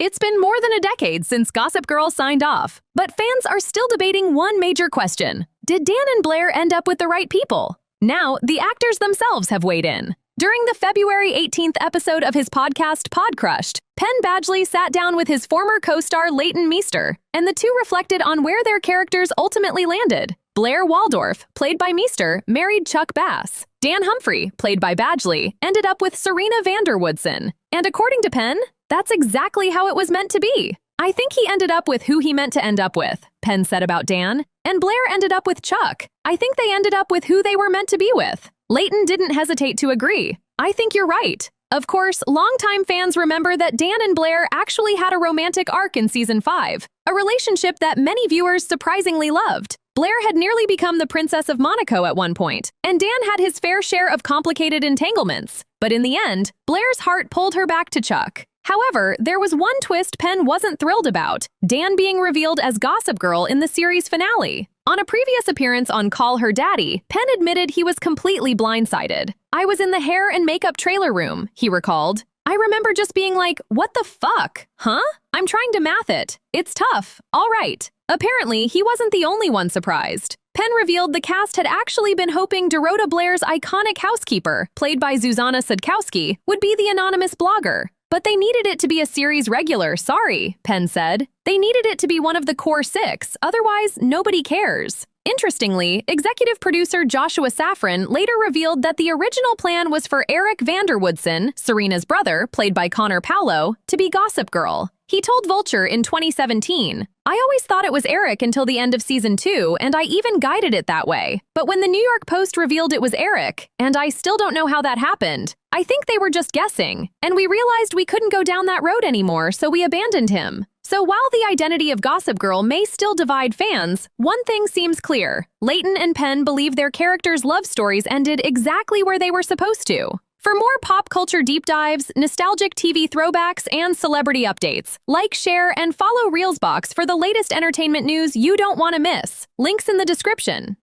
It's been more than a decade since Gossip Girl signed off, but fans are still debating one major question. Did Dan and Blair end up with the right people? Now, the actors themselves have weighed in. During the February 18th episode of his podcast Podcrushed, Penn Badgley sat down with his former co-star Leighton Meester, and the two reflected on where their characters ultimately landed. Blair Waldorf, played by Meester, married Chuck Bass. Dan Humphrey, played by Badgley, ended up with Serena Woodsen. And according to Penn, that's exactly how it was meant to be. I think he ended up with who he meant to end up with, Penn said about Dan. And Blair ended up with Chuck. I think they ended up with who they were meant to be with. Leighton didn't hesitate to agree. I think you're right. Of course, longtime fans remember that Dan and Blair actually had a romantic arc in Season 5, a relationship that many viewers surprisingly loved. Blair had nearly become the Princess of Monaco at one point, and Dan had his fair share of complicated entanglements. But in the end, Blair's heart pulled her back to Chuck. However, there was one twist Penn wasn't thrilled about, Dan being revealed as Gossip Girl in the series finale. On a previous appearance on Call Her Daddy, Penn admitted he was completely blindsided. "I was in the hair and makeup trailer room," he recalled. "I remember just being like, what the fuck? Huh? I'm trying to math it. It's tough. All right." Apparently, he wasn't the only one surprised. Penn revealed the cast had actually been hoping Dorota Blair's iconic housekeeper, played by Zuzanna Sadkowski, would be the anonymous blogger. But they needed it to be a series regular, sorry, Penn said. They needed it to be one of the core six, otherwise nobody cares. Interestingly, executive producer Joshua Safran later revealed that the original plan was for Eric Woodsen, Serena's brother, played by Connor Paolo, to be Gossip Girl. He told Vulture in 2017, "I always thought it was Eric until the end of Season 2, and I even guided it that way. But when the New York Post revealed it was Eric, and I still don't know how that happened, I think they were just guessing, and we realized we couldn't go down that road anymore, so we abandoned him." So while the identity of Gossip Girl may still divide fans, one thing seems clear. Leighton and Penn believe their characters' love stories ended exactly where they were supposed to. For more pop culture deep dives, nostalgic TV throwbacks, and celebrity updates, like, share, and follow Reelsbox for the latest entertainment news you don't want to miss. Links in the description.